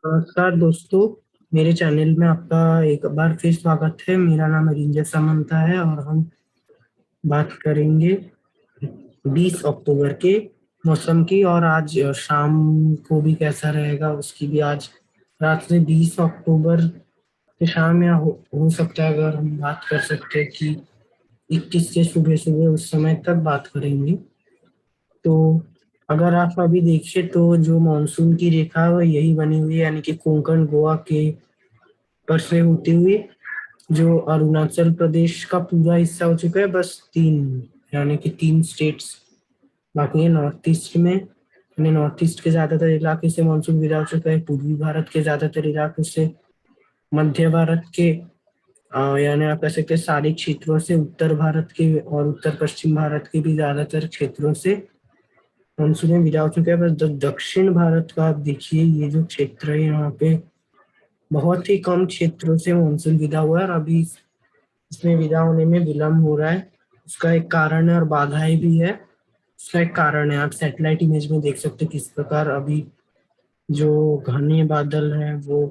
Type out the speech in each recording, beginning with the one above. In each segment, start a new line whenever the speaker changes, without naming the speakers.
नमस्कार दोस्तों। मेरे चैनल में आपका एक बार फिर स्वागत है। मेरा नाम अरिंजय सामंता है और हम बात करेंगे 20 अक्टूबर के मौसम की। और आज शाम को भी कैसा रहेगा उसकी भी आज रात से 20 अक्टूबर के शाम या हो सकता है, अगर हम बात कर सकते हैं कि 21 से सुबह सुबह उस समय तक बात करेंगे। तो अगर आप अभी देखिए तो जो मानसून की रेखा है वो यही बनी हुई है, यानी कि कोंकण गोवा के पर से होते हुए जो अरुणाचल प्रदेश का पूरा हिस्सा हो चुका है। बस तीन, यानी कि तीन स्टेट्स बाकी है नॉर्थ ईस्ट में, यानी नॉर्थ ईस्ट के ज्यादातर इलाके से मानसून विदा हो चुका है। पूर्वी भारत के ज्यादातर इलाकों से, मध्य भारत के यानी आप कह सकते हैं सारे क्षेत्रों से, उत्तर भारत के और उत्तर पश्चिम भारत के भी ज्यादातर क्षेत्रों से मानसून में विदा हो चुका है। बस दक्षिण भारत का आप देखिए, ये जो क्षेत्र है यहाँ पे बहुत ही कम क्षेत्रों से मानसून विदा हुआ है और अभी इसमें विदा होने में विलम्ब हो रहा है। उसका एक कारण है और बाधाएं भी है। उसका एक कारण है, आप सैटेलाइट इमेज में देख सकते हैं किस प्रकार अभी जो घने बादल हैं वो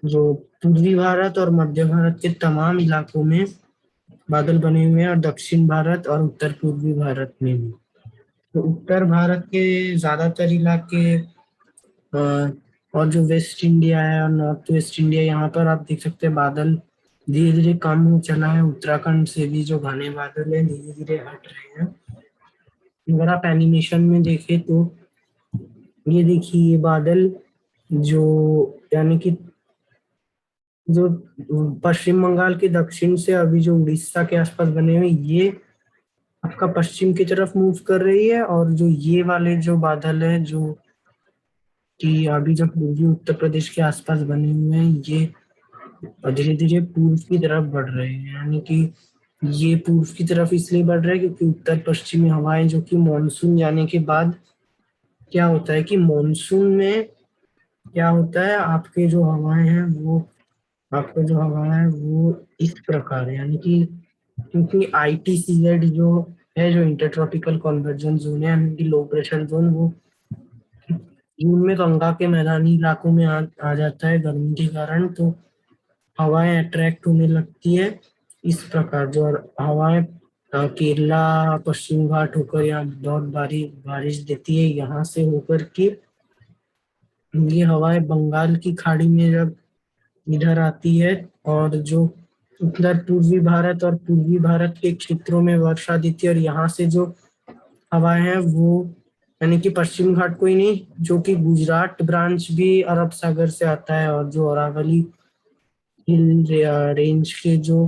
जो पूर्वी भारत और मध्य भारत के तमाम इलाकों में बादल बने हुए हैं, और दक्षिण भारत और उत्तर पूर्वी भारत में भी। तो उत्तर भारत के ज्यादातर इलाके और जो वेस्ट इंडिया है और नॉर्थ वेस्ट इंडिया, यहाँ पर आप देख सकते हैं बादल धीरे धीरे कम हो चला है। उत्तराखंड से भी जो घने बादल है धीरे धीरे हट रहे हैं। अगर आप एनिमेशन में देखें तो ये देखिए, ये बादल जो यानी कि जो पश्चिम बंगाल के दक्षिण से अभी जो उड़ीसा के आसपास बने हुए, ये आपका पश्चिम की तरफ मूव कर रही है। और जो ये वाले जो बादल है जो कि अभी जो पूर्वी उत्तर प्रदेश के आसपास बने हुए हैं, ये धीरे धीरे पूर्व की तरफ बढ़ रहे हैं। यानी कि ये पूर्व की तरफ इसलिए बढ़ रहे हैं क्योंकि उत्तर पश्चिमी हवाएं, जो कि मानसून जाने के बाद क्या होता है कि मानसून में क्या होता है, आपके जो हवाएं हैं वो आपका जो हवा है वो इस प्रकार है। यानी कि क्योंकि ITCZ जो है, जो इंटर ट्रॉपिकल कन्वर्जेंस जोन है, यानी कि लो प्रेशर जोन, वो जून में गंगा के मैदानी इलाकों में आ जाता है गर्मी के कारण। तो हवाएं अट्रैक्ट होने लगती है इस प्रकार। जो हवाएं केरला पश्चिम घाट होकर यहाँ बहुत बारिश देती है, यहाँ से होकर के ये हवाएं बंगाल की खाड़ी में जब इधर आती है और जो उत्तर पूर्वी भारत और पूर्वी भारत के क्षेत्रों में वर्षा देती है, और यहाँ से जो हवाएं हैं वो, यानी कि पश्चिम घाट को ही नहीं, जो कि गुजरात ब्रांच भी अरब सागर से आता है, और जो अरावली हिल रेंज के जो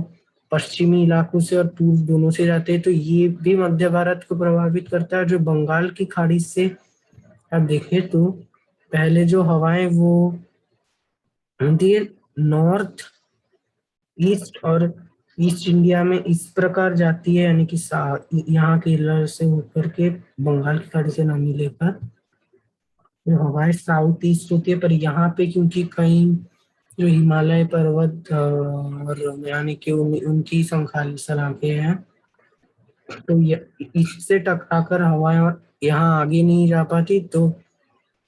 पश्चिमी इलाकों से और पूर्व दोनों से जाते हैं, तो ये भी मध्य भारत को प्रभावित करता है। जो बंगाल की खाड़ी से आप देखें तो पहले जो हवाएं वो होती है नॉर्थ ईस्ट और ईस्ट इंडिया में इस प्रकार जाती है, यानी कि यहाँ केरला से होकर के बंगाल की खाड़ी से नामी लेकर जो हवाएं साउथ ईस्ट होती है। पर यहाँ पे क्योंकि कहीं जो हिमालय पर्वत और यानी कि उनकी संखाली सलाखें हैं, तो इससे टकराकर हवाएं और यहाँ आगे नहीं जा पाती, तो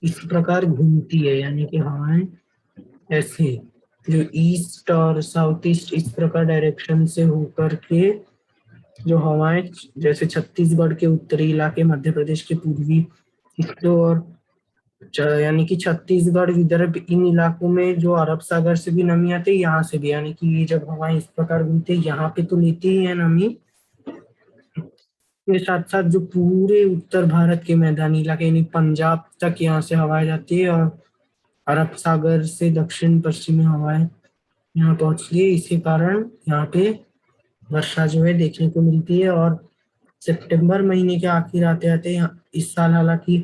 इस प्रकार घूमती है। यानी कि हवाएं ऐसे जो ईस्ट और साउथ ईस्ट इस प्रकार डायरेक्शन से होकर के जो हवाएं, जैसे छत्तीसगढ़ के उत्तरी इलाके, मध्य प्रदेश के पूर्वी हिस्सों और यानी कि छत्तीसगढ़ विदर्भ, इन इलाकों में जो अरब सागर से भी नमी आती है, यहाँ से भी। यानी कि ये जब हवाएं इस प्रकार घूमती है, यहाँ पे तो लेती ही है नमी के साथ साथ जो पूरे उत्तर भारत के मैदानी इलाके यानी पंजाब तक यहाँ से हवाएं जाती है, और अरब सागर से दक्षिण पश्चिमी हवाएं यहाँ पहुंचती है। इसी कारण यहाँ पे वर्षा जो है देखने को मिलती है। और सितंबर महीने के आखिर आते आते इस साल हालांकि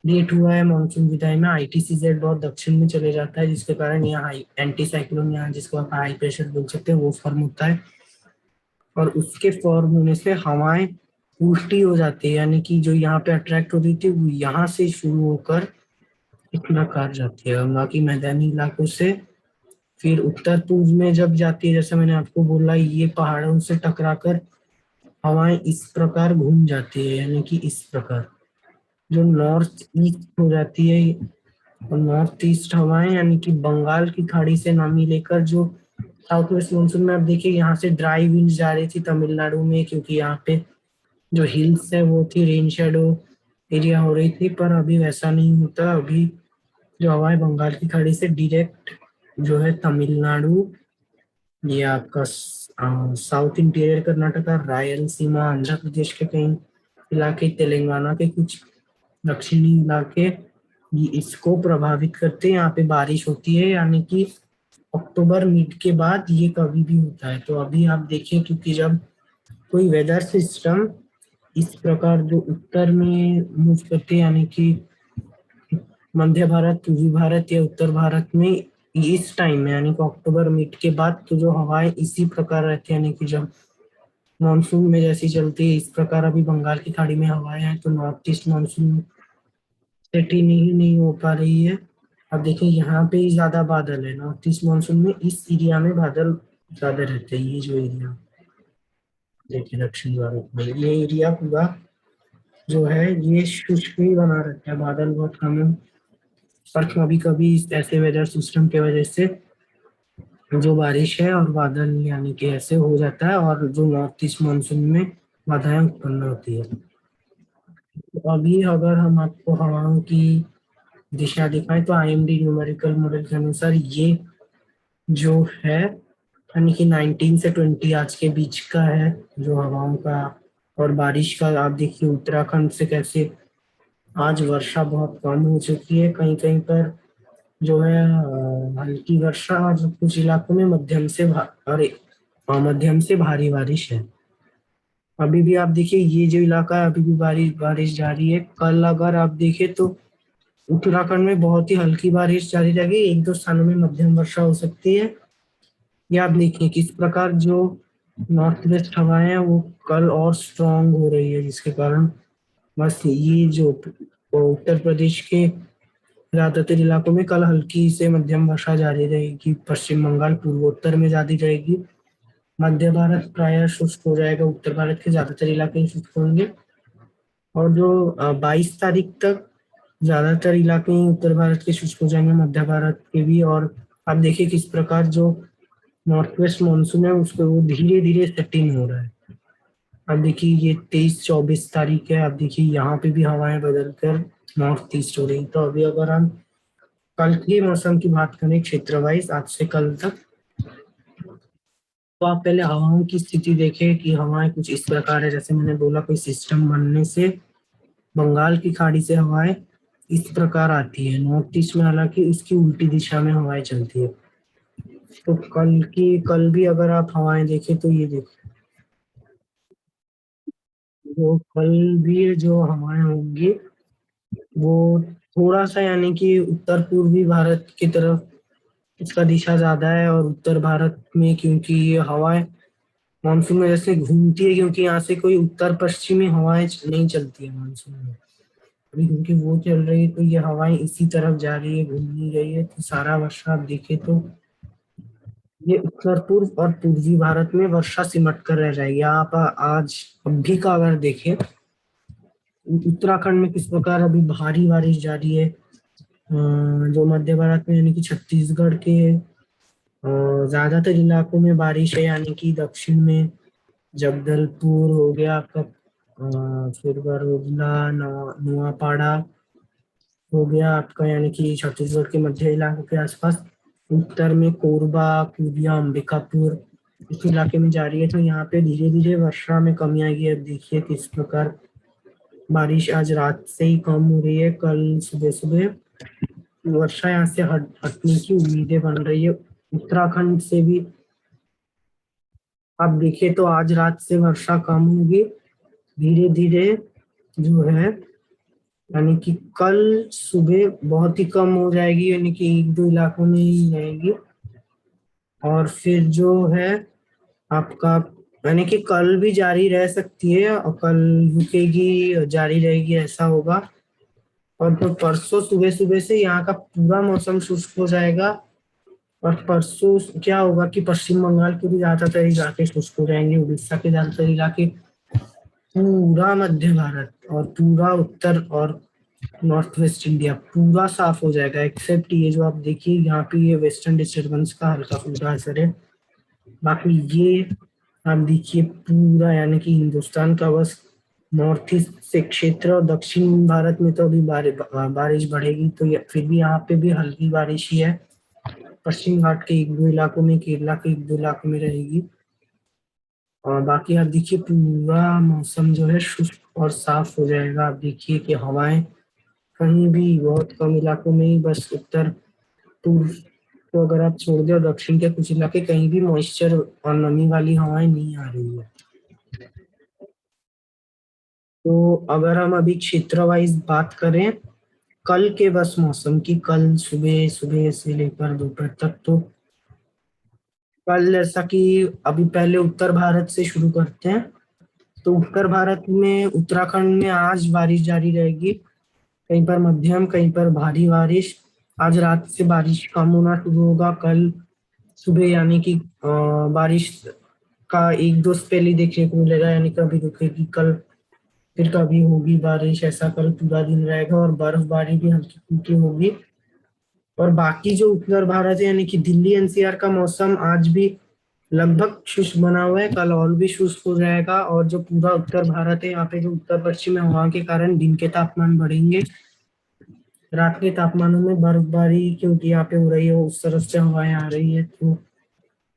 लेट हुआ है मानसून विदाई में। ITCZ बहुत दक्षिण में चले जाता है, जिसके कारण यहाँ एंटी साइक्लोन, यहाँ जिसको आप हाई प्रेशर बोल सकते हैं, वो फॉर्म होता है। और उसके फॉर्म होने से हवाएं उल्टी हो जाती है, यानी कि जो यहाँ पे अट्रैक्ट हो रही थी वो यहाँ से शुरू होकर इतना कार जाती है गंगा की मैदानी इलाकों से, फिर उत्तर पूर्व में जब जाती है, जैसे मैंने आपको बोला, ये पहाड़ों से टकराकर हवाएं इस प्रकार घूम जाती है, यानी कि इस प्रकार जो नॉर्थ ईस्ट हो जाती है, और नॉर्थ ईस्ट हवाएं यानी कि बंगाल की खाड़ी से नमी लेकर जो साउथ वेस्ट मानसून में आप देखिए यहाँ से ड्राई विंड जा रही थी तमिलनाडु में, क्योंकि यहाँ पे जो हिल्स है वो थी, रेन शेडो एरिया हो रही थी। पर अभी वैसा नहीं होता। अभी जो हवाएं बंगाल की खाड़ी से डायरेक्ट जो है तमिलनाडु, ये आपका साउथ इंटीरियर कर्नाटका, रायलसीमा, आंध्र प्रदेश के कई इलाके, तेलंगाना के कुछ दक्षिणी इलाके, ये इसको प्रभावित करते हैं। यहाँ पे बारिश होती है, यानी कि अक्टूबर मिड के बाद ये कभी भी होता है। तो अभी आप देखिए, क्योंकि जब कोई वेदर सिस्टम इस प्रकार जो उत्तर में मूव करते हैं, यानी कि मध्य भारत, पूर्वी भारत या उत्तर भारत में, इस टाइम में यानी कि अक्टूबर मिड के बाद तो जो हवाएं इसी प्रकार रहती है, यानी कि जब मानसून में जैसी चलती है इस प्रकार अभी बंगाल की खाड़ी में हवाएं हैं, तो नॉर्थ ईस्ट मानसून सेटिंग नहीं हो पा रही है। अब देखिए यहाँ पे ही ज्यादा बादल है, नॉर्थ ईस्ट मानसून में इस एरिया में बादल ज्यादा रहते हैं। ये जो एरिया देखिए दक्षिण भारत में, ये एरिया पूरा जो है ये शुष्क ही बना रहता है, बादल बहुत कम है। पर कभी कभी ऐसे वेदर सिस्टम की वजह से जो बारिश है और बादल यानी कि ऐसे हो जाता है, और जो नॉर्थ ईस्ट मानसून में बाधाएं उत्पन्न होती है। तो अभी अगर हम आपको हवाओं की दिशा दिखाएं तो आईएमडी न्यूमेरिकल मॉडल के अनुसार ये जो है यानी कि 19 से 20 आज के बीच का है जो हवाओं का और बारिश का। आप देखिए उत्तराखंड से कैसे आज वर्षा बहुत कम हो चुकी है, कहीं कहीं पर जो है हल्की वर्षा, और कुछ इलाकों में मध्यम से भारी बारिश है। अभी भी आप देखिए ये जो इलाका है अभी भी बारिश बारिश जारी है। कल अगर आप देखें तो उत्तराखंड में बहुत ही हल्की बारिश जारी रहेगी, एक दो स्थानों में मध्यम वर्षा हो सकती है। ये आप देखिए किस प्रकार जो नॉर्थ वेस्ट हवाएं हैं वो कल और स्ट्रांग हो रही है, जिसके कारण बस ये जो उत्तर प्रदेश के ज्यादातर इलाकों में कल हल्की से मध्यम वर्षा जारी रहेगी। पश्चिम बंगाल पूर्वोत्तर में जारी रहेगी। मध्य भारत प्रायः शुष्क हो जाएगा, उत्तर भारत के ज्यादातर इलाके शुष्क होंगे। और जो 22 तारीख तक ज्यादातर इलाके उत्तर भारत के शुष्क हो जाएंगे, मध्य भारत के भी। और आप देखिए किस प्रकार जो नॉर्थ वेस्ट मानसून है उसको वो धीरे धीरे सेटिंग हो रहा है। अब देखिए ये 23-24 तारीख है, अब देखिए यहाँ पे भी हवाएं बदल कर नॉर्थ ईस्ट हो रही। तो अभी अगर हम कल के मौसम की बात करें क्षेत्र वाइज आज से कल तक, तो आप पहले हवाओं की स्थिति देखें कि हवाएं कुछ इस प्रकार है। जैसे मैंने बोला कोई सिस्टम बनने से बंगाल की खाड़ी से हवाएं इस प्रकार आती है नॉर्थ ईस्ट में, हालांकि इसकी उल्टी दिशा में हवाएं चलती है। तो कल भी अगर आप हवाएं देखें तो ये देखो, जो कल भी जो हवाएं होंगी वो थोड़ा सा यानी कि उत्तर पूर्वी भारत की तरफ इसका दिशा ज्यादा है। और उत्तर भारत में क्योंकि ये हवाएं मानसून में जैसे घूमती है, क्योंकि यहाँ से कोई उत्तर पश्चिमी हवाएं नहीं चलती है मानसून में, अभी क्योंकि वो चल रही है तो ये हवाएं इसी तरफ जा रही है, घूम नहीं रही है। तो सारा वर्षा आप देखे तो ये उत्तर पूर्व और पूर्वी भारत में वर्षा सिमट कर रह जाएगी। आप आज अभी का अगर देखें उत्तराखंड में किस प्रकार अभी भारी बारिश जारी है। जो मध्य भारत में यानी कि छत्तीसगढ़ के ज्यादातर इलाकों में बारिश है, यानी कि दक्षिण में जगदलपुर हो गया आपका, फिर बरोदा, नुआपाड़ा हो गया आपका, यानी कि छत्तीसगढ़ के मध्य इलाकों के आसपास। उत्तर में कोरबा, कुदिया, अंबिकापुर इस इलाके में जा रही है। तो यहाँ पे धीरे धीरे वर्षा में कमी आएगी। अब देखिए किस प्रकार बारिश आज रात से ही कम हो रही है, कल सुबह सुबह वर्षा यहाँ से हटने की उम्मीदें बन रही है। उत्तराखंड से भी आप देखिए तो आज रात से वर्षा कम होगी धीरे धीरे जो है, यानी कि कल सुबह बहुत ही कम हो जाएगी, यानी कि एक दो इलाकों में ही रहेगी। और फिर जो है आपका यानी कि कल भी जारी रह सकती है और कल रुकेगी, जारी रहेगी, ऐसा होगा। और तो परसों सुबह सुबह से यहाँ का पूरा मौसम शुष्क हो जाएगा। और परसों क्या होगा कि पश्चिम बंगाल के भी ज्यादातर इलाके शुष्क हो जाएंगे, उड़ीसा के ज्यादातर इलाके, पूरा मध्य भारत और पूरा उत्तर और नॉर्थ वेस्ट इंडिया पूरा साफ हो जाएगा, एक्सेप्ट ये जो आप देखिए यहाँ पे ये वेस्टर्न डिस्टर्बेंस का हल्का फुल्का असर है। बाकी ये आप देखिए पूरा यानी कि हिंदुस्तान का बस नॉर्थ ईस्ट से क्षेत्र और दक्षिण भारत में तो अभी बारिश बढ़ेगी, तो फिर भी यहाँ पे भी हल्की बारिश ही है। पश्चिम घाट के एक दो इलाकों में, केरला के एक दो इलाकों में रहेगी। और बाकी आप देखिए पूरा मौसम जो है शुष्क और साफ हो जाएगा। आप देखिए कि हवाएं कहीं भी बहुत कम इलाकों में ही, बस उत्तर पूर्व तो अगर आप छोड़ दें और दक्षिण के कुछ इलाके, कहीं भी मॉइस्चर और नमी वाली हवाएं नहीं आ रही है। तो अगर हम अभी क्षेत्र वाइज बात करें कल के बस मौसम की, कल सुबह सुबह से लेकर दोपहर तक, तो कल जैसा कि अभी पहले उत्तर भारत से शुरू करते हैं। तो उत्तर भारत में उत्तराखंड में आज बारिश जारी रहेगी, कहीं पर मध्यम कहीं पर भारी बारिश। आज रात से बारिश कम होना शुरू होगा, कल सुबह यानी कि बारिश का एक दो स्पेल ही देखने को मिलेगा, यानी कभी रुकेगी कल फिर कभी होगी बारिश, ऐसा कल पूरा दिन रहेगा और बर्फबारी भी हल्की फुल्की होगी। और बाकी जो उत्तर भारत है यानी कि दिल्ली एनसीआर का मौसम आज भी लगभग शुष्क बना हुआ है, कल और भी शुष्क हो जाएगा। और जो पूरा उत्तर भारत है यहाँ पे जो उत्तर पश्चिम हवा के कारण दिन के तापमान बढ़ेंगे, रात के तापमानों में बर्फबारी क्योंकि यहाँ पे हो रही है उस तरफ से हवाएं आ रही है, तो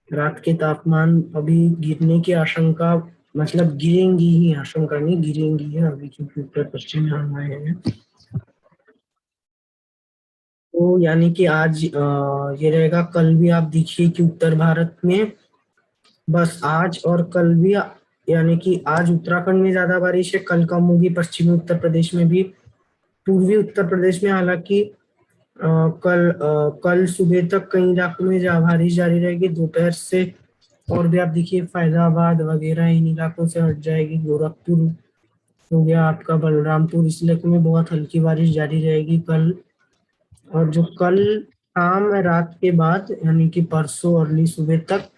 रात के तापमान अभी गिरने की आशंका, मतलब गिरेंगी ही, आशंका नहीं गिरेंगी है अभी क्योंकि उत्तर पश्चिम में हवाएं हैं। तो यानी कि आज ये रहेगा, कल भी आप देखिए कि उत्तर भारत में बस आज और कल भी, यानी कि आज उत्तराखंड में ज्यादा बारिश है, कल कम होगी पश्चिमी उत्तर प्रदेश में भी, पूर्वी उत्तर प्रदेश में हालांकि कल सुबह तक कई इलाकों में बारिश जारी रहेगी, दोपहर से और भी आप देखिए फैजाबाद वगैरह इन इलाकों से हट जाएगी, गोरखपुर हो गया आपका, बलरामपुर, इस इलाके में बहुत हल्की बारिश जारी रहेगी कल। और जो कल शाम रात के बाद यानी कि परसों अर्ली सुबह तक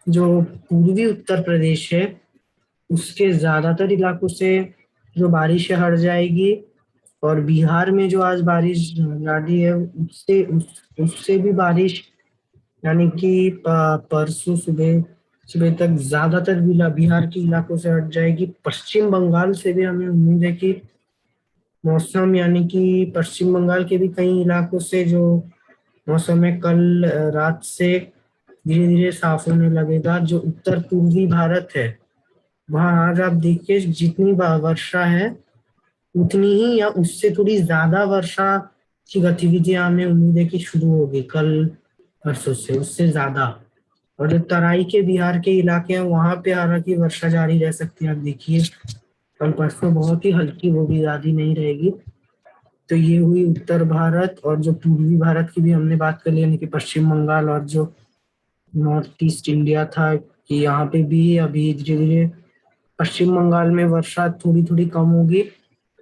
जो पूर्वी उत्तर प्रदेश है उसके ज्यादातर इलाकों से जो बारिश है हट जाएगी। और बिहार में जो आज बारिश जारी है उससे भी बारिश यानी कि परसों सुबह सुबह तक ज्यादातर बिहार के इलाकों से हट जाएगी। पश्चिम बंगाल से भी हमें उम्मीद है कि मौसम यानी कि पश्चिम बंगाल के भी कई इलाकों से जो मौसम है कल रात से धीरे धीरे साफ होने लगेगा। जो उत्तर पूर्वी भारत है वहाँ आज आप देखिए जितनी वर्षा है उतनी ही या उससे थोड़ी ज्यादा वर्षा की गतिविधियां हमें उम्मीद है कि शुरू होगी कल परसों से, उससे ज्यादा। और जो तराई के बिहार के इलाके हैं वहां पे हालांकि वर्षा जारी रह सकती है, आप देखिए कल परसों बहुत ही हल्की, वो भी ज्यादा नहीं रहेगी। तो ये हुई उत्तर भारत। और जो पूर्वी भारत की भी हमने बात कर ली यानी कि पश्चिम बंगाल और जो नॉर्थ ईस्ट इंडिया था, कि यहाँ पे भी अभी धीरे धीरे पश्चिम बंगाल में वर्षा थोड़ी थोड़ी कम होगी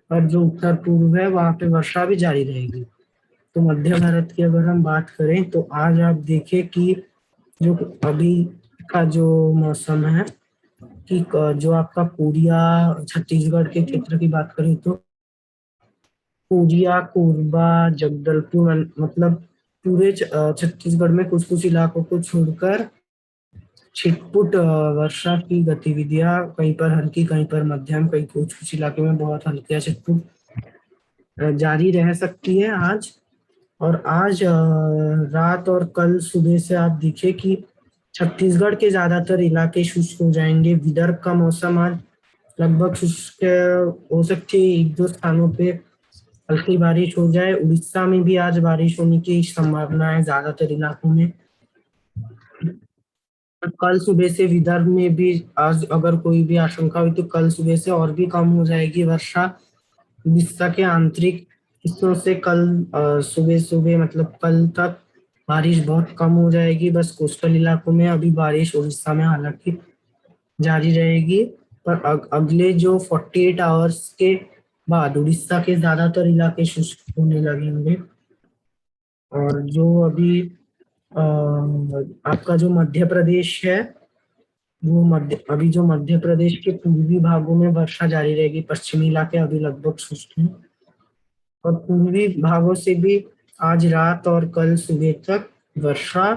और जो उत्तर पूर्व है वहां पे वर्षा भी जारी रहेगी। तो मध्य भारत की अगर हम बात करें तो आज आप देखें कि जो अभी का जो मौसम है कि जो आपका पूरिया छत्तीसगढ़ के क्षेत्र की बात करें तो पूरिया, कोरबा, जगदलपुर, मतलब पूरे छत्तीसगढ़ में कुछ कुछ इलाकों को छोड़कर छिटपुट वर्षा की गतिविधियां कहीं पर हल्की कहीं पर मध्यम, कहीं कुछ कुछ इलाके में बहुत हल्की या छिटपुट जारी रह सकती है आज। और आज रात और कल सुबह से आप देखिए कि छत्तीसगढ़ के ज्यादातर इलाके शुष्क हो जाएंगे। विदर्भ का मौसम आज लगभग शुष्क हो सकती है, एक दो स्थानों पे हल्की बारिश हो जाए। उड़ीसा में भी आज बारिश होने की संभावना है ज्यादातर इलाकों में। कल सुबह से विदर्भ में भी आज अगर कोई भी आशंका हुई तो कल सुबह से और भी कम हो जाएगी वर्षा। उड़ीसा के आंतरिक हिस्सों से कल सुबह सुबह मतलब कल तक बारिश बहुत कम हो जाएगी। बस कोस्टल इलाकों में अभी बारिश उड़ीसा में हालांकि जारी रहेगी, पर अगले जो 48 आवर्स के बाद उड़ीसा के ज्यादातर इलाके शुष्क होने लगेंगे। और जो अभी आपका जो मध्य प्रदेश है वो अभी जो मध्य प्रदेश के पूर्वी भागों में वर्षा जारी रहेगी, पश्चिमी इलाके अभी लगभग शुष्क हैं। और पूर्वी भागों से भी आज रात और कल सुबह तक वर्षा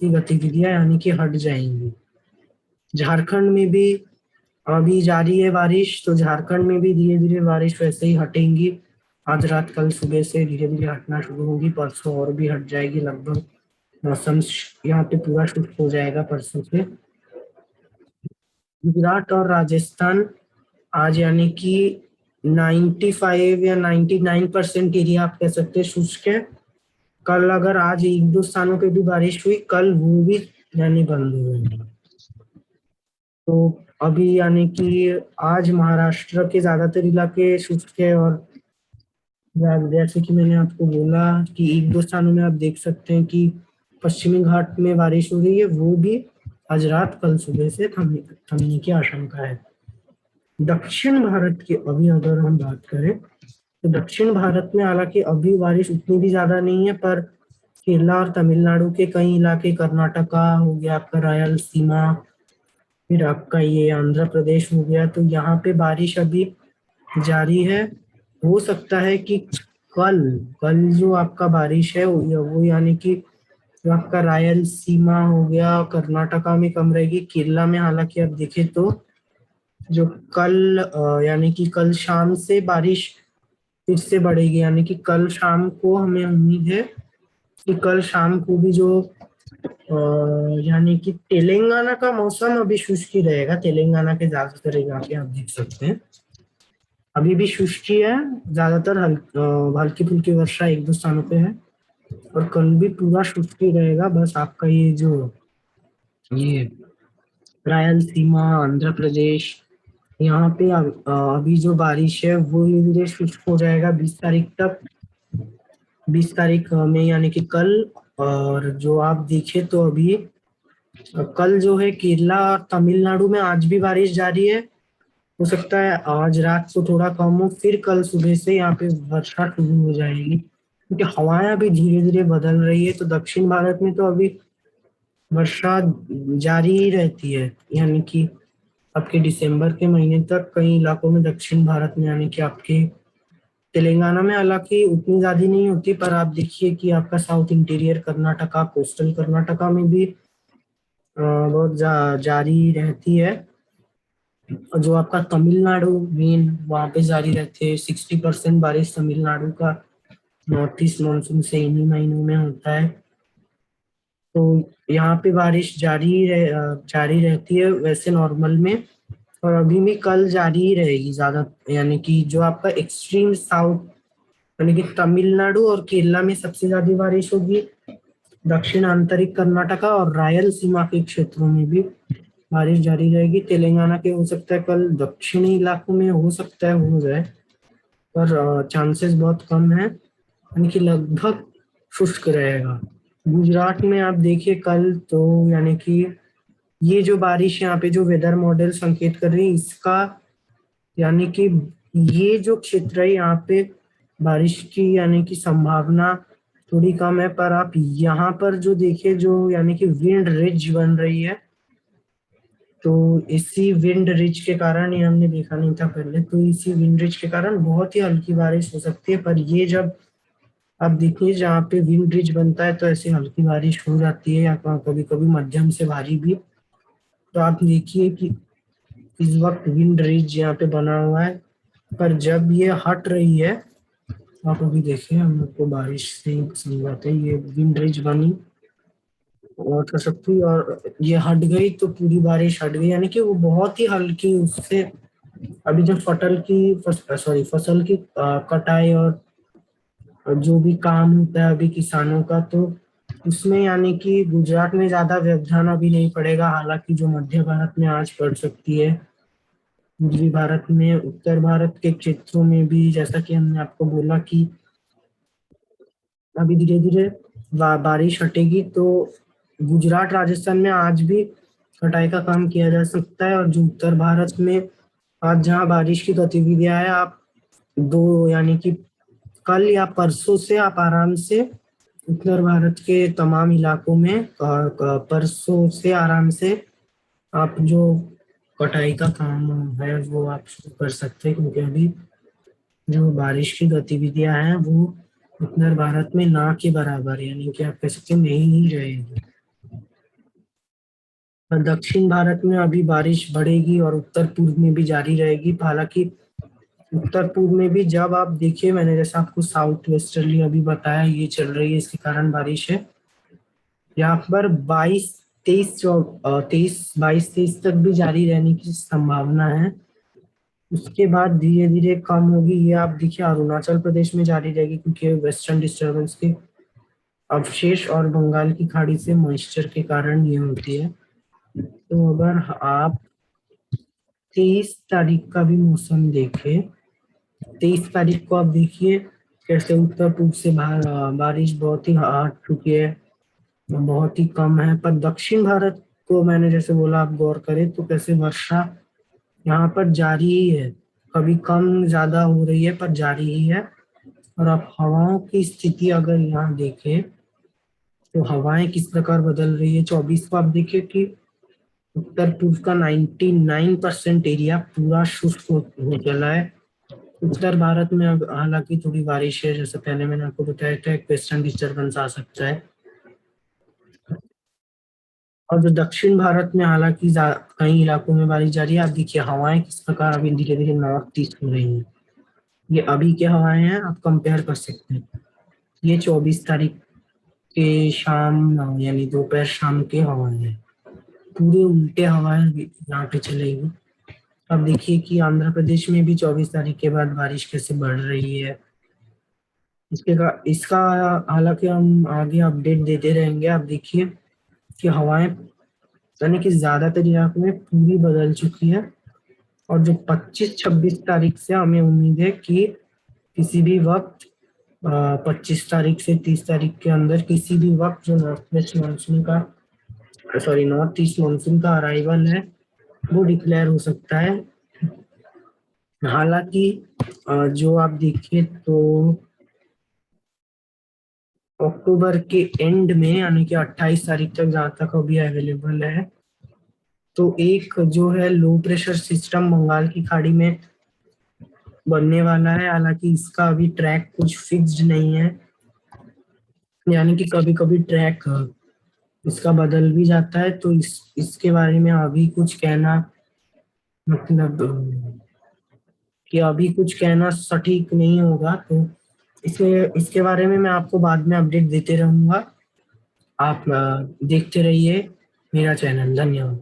की गतिविधियां यानी कि हट जाएंगी। झारखंड में भी अभी जारी है बारिश, तो झारखंड में भी धीरे धीरे बारिश वैसे ही हटेंगी। आज रात कल सुबह से धीरे धीरे हटना शुरू होगी, परसों और भी हट जाएगी लगभग। मौसम यहाँ पे पूरा शुष्क हो जाएगा परसों से। गुजरात और राजस्थान आज यानी कि 95 या 99% एरिया आप कह सकते हैं शुष्क है। कल अगर आज एक दो स्थानों पे भी बारिश हुई, कल वो भी यानी बंद हो जाएगा। तो अभी यानी कि आज महाराष्ट्र के ज्यादातर इलाके शुष्क है, और जैसे कि मैंने आपको बोला कि एक दो स्थानों में आप देख सकते हैं कि पश्चिमी घाट में बारिश हो रही है, वो भी आज रात कल सुबह से थमने की आशंका है। दक्षिण भारत की अभी अगर हम बात करें, तो दक्षिण भारत में हालांकि अभी बारिश उतनी भी ज्यादा नहीं है, पर केरला और तमिलनाडु के कई इलाके, कर्नाटका हो गया आपका, रायलसीमा, फिर आपका ये आंध्र प्रदेश हो गया, तो यहाँ पे बारिश अभी जारी है। हो सकता है कि कल कल जो आपका बारिश है वो यानी कि जो आपका रायलसीमा हो गया, कर्नाटका में कम रहेगी। केरला में हालांकि आप देखें तो जो कल यानी कि कल शाम से बारिश फिर से बढ़ेगी, यानी कि कल शाम को हमें उम्मीद है कि कल शाम को भी जो यानी कि तेलंगाना का मौसम अभी शुष्क ही रहेगा। तेलंगाना के ज्यादातर इलाके आप देख सकते हैं अभी भी शुष्क ही है। ज्यादातर हल्की फुल्की वर्षा एक दो स्थानों पे है, और कल भी पूरा शुष्क ही रहेगा। बस आपका ये रायलसीमा, आंध्र प्रदेश, यहाँ पे अभी जो बारिश है वो धीरे धीरे शुष्क हो जाएगा 20 तारीख तक। 20 तारीख में यानी कि कल। और जो आप देखें तो अभी कल जो है केरला और तमिलनाडु में आज भी बारिश जारी है। हो सकता है आज रात को थोड़ा कम हो, फिर कल सुबह से यहाँ पे वर्षा शुरू हो जाएगी, क्योंकि हवाएं अभी धीरे धीरे बदल रही है। तो दक्षिण भारत में तो अभी वर्षा जारी ही रहती है, यानी कि आपके दिसंबर के महीने तक कई इलाकों में दक्षिण भारत में, यानी कि आपके तेलंगाना में हालांकि उतनी ज्यादा नहीं होती, पर आप देखिए कि आपका south interior Karnataka, coastal Karnataka में भी बहुत जारी रहती है। और जो आपका तमिलनाडु मेन वहां पे जारी रहती है। 60% बारिश तमिलनाडु का नॉर्थ ईस्ट मानसून से इन्हीं महीनों में होता है। तो यहाँ पे बारिश जारी रहती है वैसे नॉर्मल में, और अभी भी कल जारी ही रहेगी ज्यादा। यानी कि जो आपका एक्सट्रीम साउथ, यानी कि तमिलनाडु और केरला में सबसे ज्यादा बारिश होगी। दक्षिण आंतरिक कर्नाटका और रायलसीमा के क्षेत्रों में भी बारिश जारी रहेगी। तेलंगाना के हो सकता है कल, दक्षिणी इलाकों में हो सकता है हो जाए, पर चांसेस बहुत कम है, यानी कि लगभग शुष्क रहेगा। गुजरात में आप देखिए कल तो यानी कि ये जो बारिश यहाँ पे जो वेदर मॉडल संकेत कर रही है, इसका यानी कि ये जो क्षेत्र है यहाँ पे बारिश की यानी कि संभावना थोड़ी कम है। पर आप यहाँ पर जो देखिए जो यानी कि विंड रिज बन रही है, तो इसी विंड रिज के कारण, ये हमने देखा नहीं था पहले, तो इसी विंड रिज के कारण बहुत ही हल्की बारिश हो सकती है। पर ये जब आप देखिए जहाँ पे विंड रिज बनता है तो ऐसे हल्की बारिश हो जाती है, या कभी कभी मध्यम से भारी भी। तो आप देखिए कि इस वक्त विंड रिज यहाँ पे बना हुआ है, पर जब ये हट रही है, आप अभी देखिए हम लोग को बारिश से समझाते हैं, ये विंड रिज बनी और कर सकती, और ये हट गई तो पूरी बारिश हट गई, यानी कि वो बहुत ही हल्की उससे। अभी जो फसल की कटाई और जो भी काम होता है अभी किसानों का, तो उसमें यानी कि गुजरात में ज्यादा व्यवधान अभी नहीं पड़ेगा। हालांकि जो मध्य भारत में आज पड़ सकती है, पूर्वी भारत में, उत्तर भारत के क्षेत्रों में भी, जैसा कि हमने आपको बोला कि अभी धीरे धीरे बारिश हटेगी, तो गुजरात राजस्थान में आज भी कटाई का काम किया जा सकता है। और जो उत्तर भारत में आज जहाँ बारिश की गतिविधियां है, आप दो यानी कि कल या परसों से आप आराम से उत्तर भारत के तमाम इलाकों में परसों से आराम से आप जो कटाई का काम है वो आप शुरू कर सकते हैं, क्योंकि अभी जो बारिश की गतिविधियां हैं वो उत्तर भारत में ना के बराबर, यानी कि आप कह सकते हैं नहीं ही रहेगी। और दक्षिण भारत में अभी बारिश बढ़ेगी और उत्तर पूर्व में भी जारी रहेगी। हालांकि उत्तर पूर्व में भी जब आप देखिए, मैंने जैसा आपको साउथ वेस्टर्ली अभी बताया ये चल रही है, इसके कारण बारिश है। यहाँ पर 22 तक भी जारी रहने की संभावना है। उसके बाद धीरे धीरे कम होगी। ये आप देखिए अरुणाचल प्रदेश में जारी रहेगी, क्योंकि वेस्टर्न डिस्टर्बेंस के अवशेष और बंगाल की खाड़ी से मॉइस्चर के कारण ये होती है। तो अगर आप 23 तारीख का भी मौसम देखें, 23 तारीख को आप देखिए कैसे उत्तर पूर्व से बारिश बहुत ही हट चुकी है, बहुत ही कम है। पर दक्षिण भारत को मैंने जैसे बोला, आप गौर करें तो कैसे वर्षा यहाँ पर जारी ही है, कभी कम ज्यादा हो रही है पर जारी ही है। और आप हवाओं की स्थिति अगर यहाँ देखें तो हवाएं किस प्रकार बदल रही है। 24 को आप देखिए कि उत्तर पूर्व का 99% एरिया पूरा शुष्क हो चला है। उत्तर भारत में अब हालांकि थोड़ी बारिश है, जैसे पहले मैंने आपको बताया था, एक वेस्टर्न डिस्टर्बेंस आ सकता है। और जो दक्षिण भारत में हालांकि कई इलाकों में बारिश जारी है। आप देखिए हवाएं किस प्रकार अभी धीरे धीरे नॉर्थ ईस्ट हो रही हैं। ये अभी के हवाएं हैं, आप कंपेयर कर सकते हैं। ये 24 तारीख के शाम यानी दोपहर शाम के हवाएं हैं। पूरे उल्टे हवाएं यहाँ पे चलेगी। अब देखिए कि आंध्र प्रदेश में भी 24 तारीख के बाद बारिश कैसे बढ़ रही है। इसका हालांकि हम आगे अपडेट देते रहेंगे। आप देखिए कि हवाएं यानी कि ज्यादातर इलाकों में पूरी बदल चुकी है। और जो 25-26 तारीख से हमें उम्मीद है कि किसी भी वक्त 25 तारीख से 30 तारीख के अंदर किसी भी वक्त जो नॉर्थ ईस्ट मानसून का अराइवल है वो डिक्लेयर हो सकता है। हालांकि जो आप देखिए तो अक्टूबर के एंड में यानी कि 28 तारीख तक जहाँ तक अभी अवेलेबल है, तो एक जो है लो प्रेशर सिस्टम बंगाल की खाड़ी में बनने वाला है। हालांकि इसका अभी ट्रैक कुछ फिक्स्ड नहीं है, यानी कि कभी कभी ट्रैक इसका बदल भी जाता है। तो इसके बारे में अभी कुछ कहना मतलब कि अभी कुछ कहना सटीक नहीं होगा। तो इसके बारे में मैं आपको बाद में अपडेट देते रहूंगा। आप देखते रहिए मेरा चैनल। धन्यवाद।